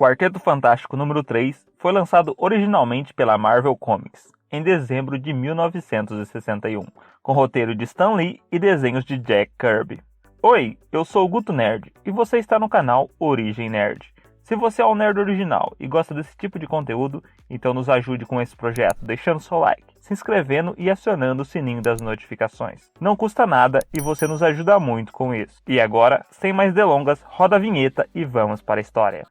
Quarteto Fantástico número 3 foi lançado originalmente pela Marvel Comics em dezembro de 1961, com roteiro de Stan Lee e desenhos de Jack Kirby. Oi, eu sou o Guto Nerd e você está no canal Origem Nerd. Se você é um nerd original e gosta desse tipo de conteúdo, então nos ajude com esse projeto deixando seu like, se inscrevendo e acionando o sininho das notificações. Não custa nada e você nos ajuda muito com isso. E agora, sem mais delongas, roda a vinheta e vamos para a história.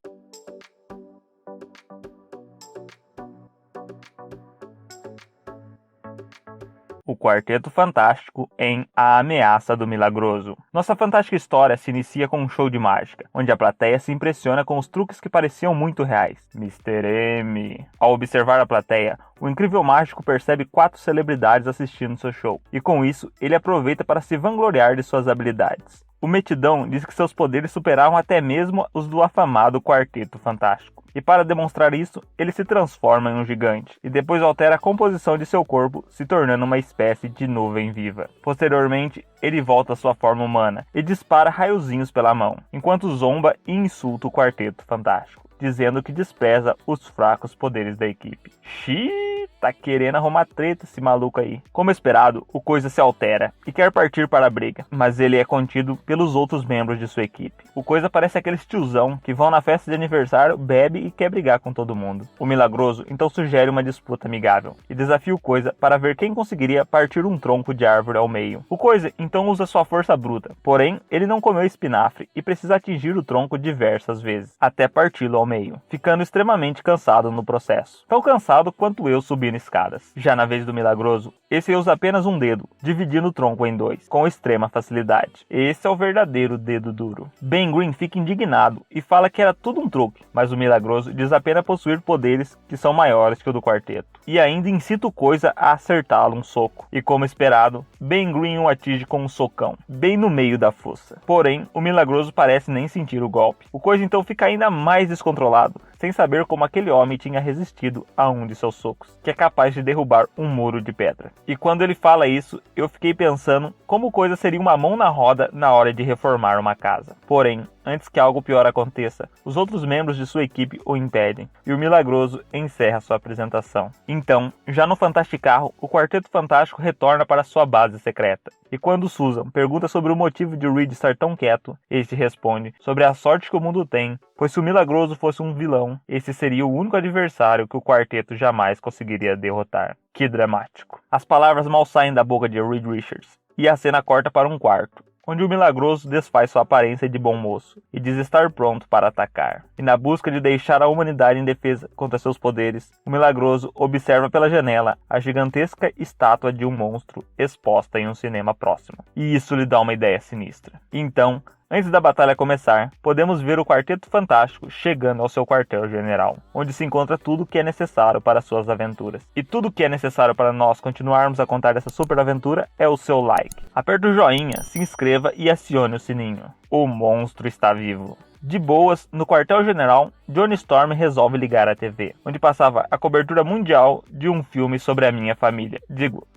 O Quarteto Fantástico em A Ameaça do Milagroso. Nossa fantástica história se inicia com um show de mágica, onde a plateia se impressiona com os truques que pareciam muito reais. Mr. M. Ao observar a plateia, o incrível mágico percebe 4 celebridades assistindo seu show, e com isso, ele aproveita para se vangloriar de suas habilidades. O Metidão diz que seus poderes superavam até mesmo os do afamado Quarteto Fantástico. E para demonstrar isso, ele se transforma em um gigante, e depois altera a composição de seu corpo, se tornando uma espécie de nuvem viva. Posteriormente, ele volta à sua forma humana, e dispara raiozinhos pela mão, enquanto zomba e insulta o Quarteto Fantástico, dizendo que despreza os fracos poderes da equipe. Xiii, tá querendo arrumar treta esse maluco aí. Como esperado, o Coisa se altera e quer partir para a briga, mas ele é contido pelos outros membros de sua equipe. O Coisa parece aqueles tiozão que vão na festa de aniversário, bebe e quer brigar com todo mundo. O Milagroso então sugere uma disputa amigável e desafia o Coisa para ver quem conseguiria partir um tronco de árvore ao meio. O Coisa então usa sua força bruta, porém ele não comeu espinafre e precisa atingir o tronco diversas vezes, até parti-lo ao meio, ficando extremamente cansado no processo. Tão cansado quanto eu subindo escadas. Já na vez do Milagroso, esse usa apenas um dedo, dividindo o tronco em 2, com extrema facilidade. Esse é o verdadeiro dedo duro. Ben Green fica indignado e fala que era tudo um truque, mas o Milagroso diz apenas possuir poderes que são maiores que o do quarteto, e ainda incita o Coisa a acertá-lo um soco. E como esperado, Ben Green o atinge com um socão, bem no meio da fossa. Porém, o Milagroso parece nem sentir o golpe. O Coisa então fica ainda mais descontrolado, sem saber como aquele homem tinha resistido a um de seus socos, que é capaz de derrubar um muro de pedra. E quando ele fala isso, eu fiquei pensando como Coisa seria uma mão na roda na hora de reformar uma casa. Porém, antes que algo pior aconteça, os outros membros de sua equipe o impedem, e o Milagroso encerra sua apresentação. Então, já no Fantasticarro, o Quarteto Fantástico retorna para sua base secreta. E quando Susan pergunta sobre o motivo de Reed estar tão quieto, este responde sobre a sorte que o mundo tem, pois se o Milagroso fosse um vilão, esse seria o único adversário que o quarteto jamais conseguiria derrotar. Que dramático. As palavras mal saem da boca de Reed Richards, e a cena corta para um quarto, onde o Milagroso desfaz sua aparência de bom moço e diz estar pronto para atacar. E na busca de deixar a humanidade indefesa contra seus poderes, o Milagroso observa pela janela a gigantesca estátua de um monstro exposta em um cinema próximo. E isso lhe dá uma ideia sinistra. Então, antes da batalha começar, podemos ver o Quarteto Fantástico chegando ao seu quartel-general, onde se encontra tudo o que é necessário para suas aventuras. E tudo o que é necessário para nós continuarmos a contar essa super aventura é o seu like. Aperte o joinha, se inscreva e acione o sininho. O monstro está vivo. De boas, no quartel-general, Johnny Storm resolve ligar a TV, onde passava a cobertura mundial de um filme sobre a minha família,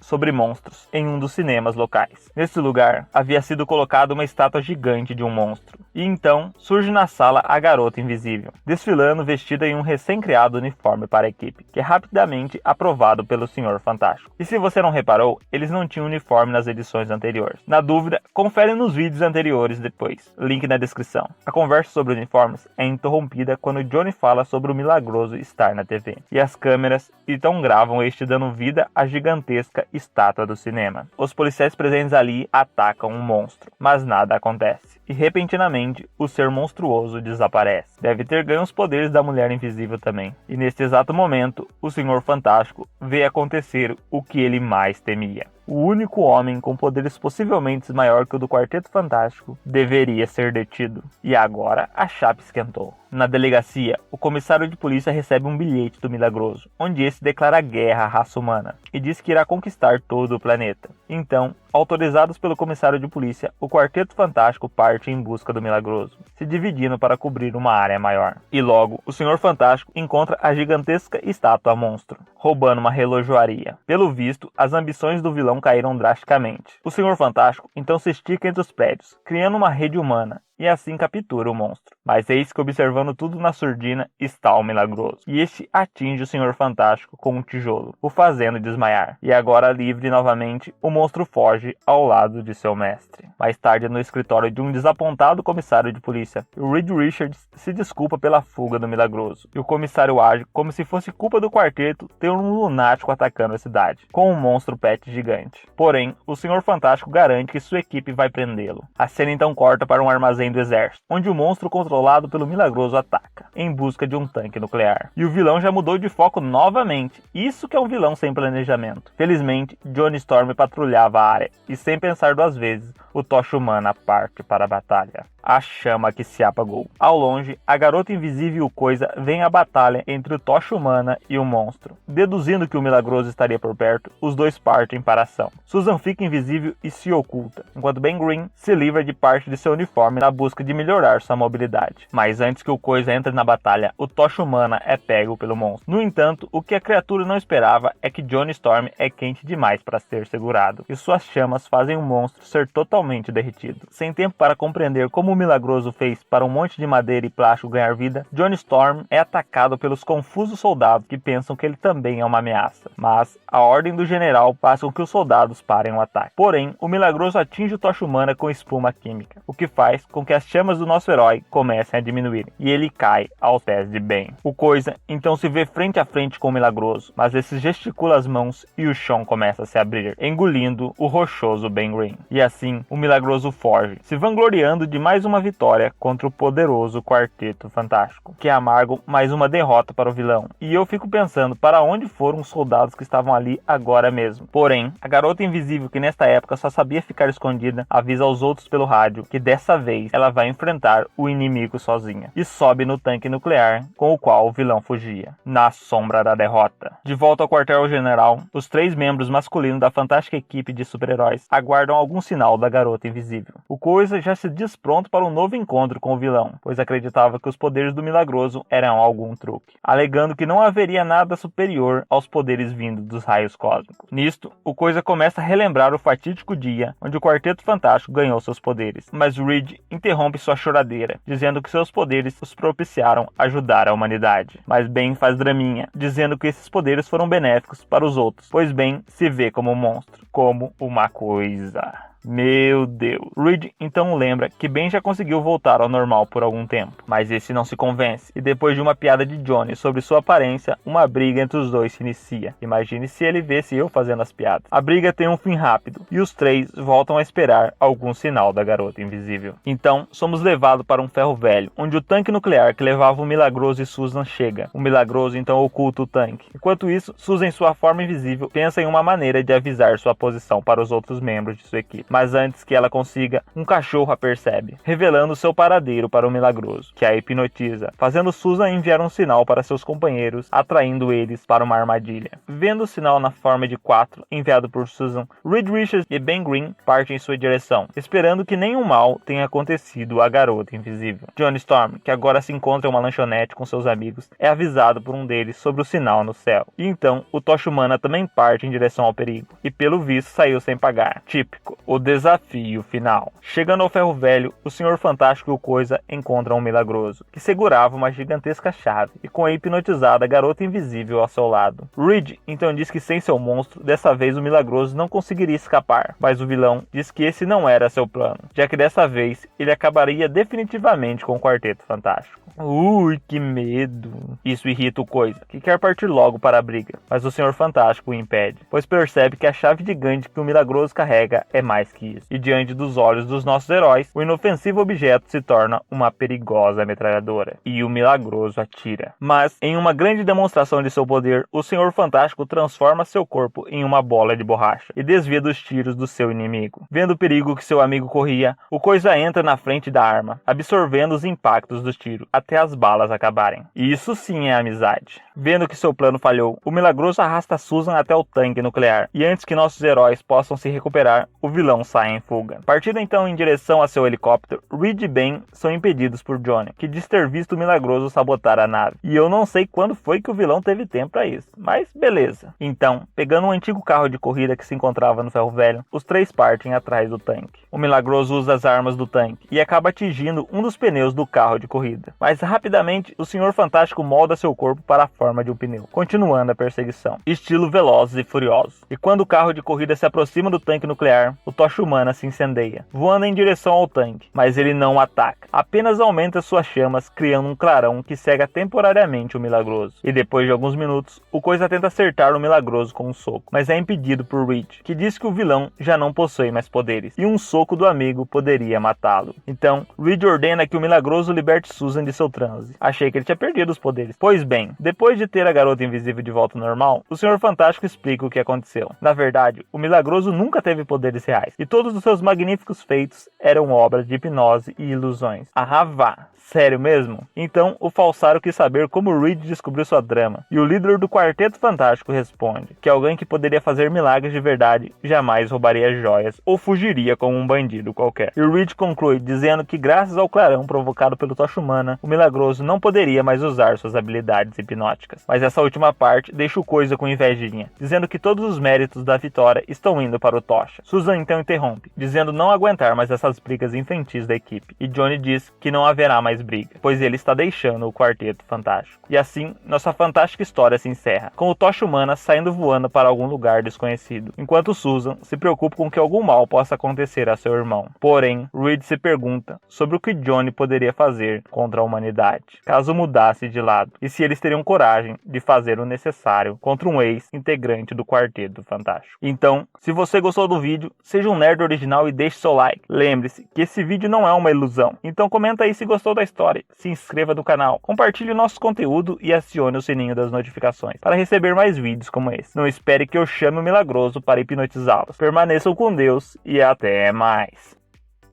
sobre monstros, em um dos cinemas locais. Nesse lugar, havia sido colocada uma estátua gigante de um monstro. E então, surge na sala a garota invisível, desfilando vestida em um recém-criado uniforme para a equipe, que é rapidamente aprovado pelo Senhor Fantástico. E se você não reparou, eles não tinham uniforme nas edições anteriores. Na dúvida, confere nos vídeos anteriores depois, link na descrição. A conversa sobre uniformes é interrompida quando Johnny fala sobre o Milagroso estar na TV, e as câmeras então gravam este dando vida à gigantesca estátua do cinema. Os policiais presentes ali atacam um monstro, mas nada acontece, e repentinamente o ser monstruoso desaparece. Deve ter ganho os poderes da Mulher Invisível também, e neste exato momento o Senhor Fantástico vê acontecer o que ele mais temia. O único homem com poderes possivelmente maior que o do Quarteto Fantástico deveria ser detido. E agora a chapa esquentou. Na delegacia, o comissário de polícia recebe um bilhete do Milagroso, onde esse declara guerra à raça humana e diz que irá conquistar todo o planeta. Então, autorizados pelo comissário de polícia, o Quarteto Fantástico parte em busca do Milagroso, se dividindo para cobrir uma área maior. E logo, o Senhor Fantástico encontra a gigantesca estátua monstro. roubando uma relojoaria. Pelo visto, as ambições do vilão caíram drasticamente. O Senhor Fantástico então se estica entre os prédios, criando uma rede humana, e assim captura o monstro. Mas eis que, observando tudo na surdina, está o Milagroso. E este atinge o Senhor Fantástico com um tijolo, o fazendo desmaiar. E agora, livre novamente, o monstro foge ao lado de seu mestre. Mais tarde, no escritório de um desapontado comissário de polícia, o Reed Richards se desculpa pela fuga do Milagroso. E o comissário age como se fosse culpa do quarteto ter um lunático atacando a cidade, com um monstro pet gigante. Porém, o Senhor Fantástico garante que sua equipe vai prendê-lo. A cena então corta para um armazém do exército, onde o monstro controlado pelo Milagroso ataca, em busca de um tanque nuclear. E o vilão já mudou de foco novamente, isso que é um vilão sem planejamento. Felizmente, Johnny Storm patrulhava a área, e sem pensar duas vezes, o Tocha Humana parte para a batalha. A chama que se apagou. Ao longe, a Garota Invisível e o Coisa veem a batalha entre o Tocha Humana e o monstro. Deduzindo que o Milagroso estaria por perto, os dois partem para a ação. Susan fica invisível e se oculta, enquanto Ben Green se livra de parte de seu uniforme na busca de melhorar sua mobilidade. Mas antes que o Coisa entre na batalha, o Tocha Humana é pego pelo monstro. No entanto, o que a criatura não esperava é que Johnny Storm é quente demais para ser segurado, e suas chamas fazem o monstro ser totalmente derretido. Sem tempo para compreender como o Milagroso fez para um monte de madeira e plástico ganhar vida, Johnny Storm é atacado pelos confusos soldados que pensam que ele também é uma ameaça. Mas a ordem do general faz com que os soldados parem o ataque. Porém, o Milagroso atinge o Tocha Humana com espuma química, o que faz com que as chamas do nosso herói comecem a diminuir, e ele cai aos pés de Ben. O Coisa então se vê frente a frente com o Milagroso, mas esse gesticula as mãos e o chão começa a se abrir, engolindo o rochoso Ben Green. E assim, o Milagroso foge, se vangloriando de mais uma vitória contra o poderoso Quarteto Fantástico, que amargam mais uma derrota para o vilão. E eu fico pensando para onde foram os soldados que estavam ali agora mesmo. Porém, a Garota Invisível, que nesta época só sabia ficar escondida, avisa aos outros pelo rádio que dessa vez ela vai enfrentar o inimigo sozinha, e sobe no tanque nuclear com o qual o vilão fugia, na sombra da derrota. De volta ao quartel-general, os três membros masculinos da fantástica equipe de super-heróis aguardam algum sinal da Garota Invisível. O Coisa já se diz pronto para um novo encontro com o vilão, pois acreditava que os poderes do Milagroso eram algum truque, alegando que não haveria nada superior aos poderes vindos dos raios cósmicos. Nisto, o Coisa começa a relembrar o fatídico dia onde o Quarteto Fantástico ganhou seus poderes, mas Reed interrompe sua choradeira, dizendo que seus poderes os propiciaram ajudar a humanidade. Mas Ben faz draminha, dizendo que esses poderes foram benéficos para os outros, pois Ben se vê como um monstro, como uma coisa. Meu Deus. Reed então lembra que Ben já conseguiu voltar ao normal por algum tempo, mas esse não se convence, e depois de uma piada de Johnny sobre sua aparência, uma briga entre os dois se inicia. Imagine se ele visse eu fazendo as piadas. A briga tem um fim rápido, e os três voltam a esperar algum sinal da Garota Invisível. Então, somos levados para um ferro velho, onde o tanque nuclear que levava o Milagroso e Susan chega. O Milagroso então oculta o tanque. Enquanto isso, Susan, em sua forma invisível, pensa em uma maneira de avisar sua posição para os outros membros de sua equipe. Mas antes que ela consiga, um cachorro a percebe, revelando seu paradeiro para o Milagroso, que a hipnotiza, fazendo Susan enviar um sinal para seus companheiros, atraindo eles para uma armadilha. Vendo o sinal na forma de 4 enviado por Susan, Reed Richards e Ben Green partem em sua direção, esperando que nenhum mal tenha acontecido à Garota Invisível. Johnny Storm, que agora se encontra em uma lanchonete com seus amigos, é avisado por um deles sobre o sinal no céu. E então, o Tocha Humana também parte em direção ao perigo, e pelo visto saiu sem pagar. Típico, o desafio final. Chegando ao ferro velho, o Senhor Fantástico e o Coisa encontram um Milagroso, que segurava uma gigantesca chave, e com a hipnotizada Garota Invisível ao seu lado. Reed então diz que sem seu monstro, dessa vez o Milagroso não conseguiria escapar, mas o vilão diz que esse não era seu plano, já que dessa vez ele acabaria definitivamente com o Quarteto Fantástico. Ui, que medo! Isso irrita o Coisa, que quer partir logo para a briga, mas o Senhor Fantástico o impede, pois percebe que a chave gigante que o Milagroso carrega é mais que isso. E diante dos olhos dos nossos heróis, o inofensivo objeto se torna uma perigosa metralhadora, e o Milagroso atira. Mas, em uma grande demonstração de seu poder, o Senhor Fantástico transforma seu corpo em uma bola de borracha, e desvia dos tiros do seu inimigo. Vendo o perigo que seu amigo corria, o Coisa entra na frente da arma, absorvendo os impactos dos tiros, até as balas acabarem. E isso sim é amizade. Vendo que seu plano falhou, o Milagroso arrasta Susan até o tanque nuclear, e antes que nossos heróis possam se recuperar, o vilão vilão sai em fuga. Partindo então em direção a seu helicóptero, Reed e Ben são impedidos por Johnny, que diz ter visto o Milagroso sabotar a nave. E eu não sei quando foi que o vilão teve tempo para isso, mas beleza. Então, pegando um antigo carro de corrida que se encontrava no ferro velho, os três partem atrás do tanque. O Milagroso usa as armas do tanque e acaba atingindo um dos pneus do carro de corrida. Mas rapidamente, o Senhor Fantástico molda seu corpo para a forma de um pneu, continuando a perseguição, estilo Velozes e Furiosos. E quando o carro de corrida se aproxima do tanque nuclear, o Tocha Humana se incendeia, voando em direção ao tanque, mas ele não ataca, apenas aumenta suas chamas, criando um clarão que cega temporariamente o Milagroso. E depois de alguns minutos, o Coisa tenta acertar o Milagroso com um soco, mas é impedido por Reed, que diz que o vilão já não possui mais poderes, e um soco do amigo poderia matá-lo. Então, Reed ordena que o Milagroso liberte Susan de seu transe. Achei que ele tinha perdido os poderes. Pois bem, depois de ter a Garota Invisível de volta ao normal, o Senhor Fantástico explica o que aconteceu. Na verdade, o Milagroso nunca teve poderes reais, e todos os seus magníficos feitos eram obras de hipnose e ilusões. Vá! Sério mesmo? Então, o falsário quis saber como Reed descobriu sua trama, e o líder do Quarteto Fantástico responde que alguém que poderia fazer milagres de verdade jamais roubaria joias ou fugiria como um bandido qualquer. E Reed conclui dizendo que graças ao clarão provocado pelo Tocha Humana, o Milagroso não poderia mais usar suas habilidades hipnóticas. Mas essa última parte deixa o Coisa com invejinha, dizendo que todos os méritos da vitória estão indo para o Tocha. Susan então interrompe, dizendo não aguentar mais essas brigas infantis da equipe, e Johnny diz que não haverá mais briga, pois ele está deixando o Quarteto Fantástico. E assim, nossa fantástica história se encerra, com o Tocha Humana saindo voando para algum lugar desconhecido, enquanto Susan se preocupa com que algum mal possa acontecer a seu irmão. Porém, Reed se pergunta sobre o que Johnny poderia fazer contra a humanidade, caso mudasse de lado, e se eles teriam coragem de fazer o necessário contra um ex-integrante do Quarteto Fantástico. Então, se você gostou do vídeo, seja um nerd original e deixe seu like. Lembre-se que esse vídeo não é uma ilusão, então comenta aí se gostou da história, se inscreva no canal, compartilhe o nosso conteúdo e acione o sininho das notificações para receber mais vídeos como esse. Não espere que eu chame o Milagroso para hipnotizá-los. Permaneçam com Deus e até mais.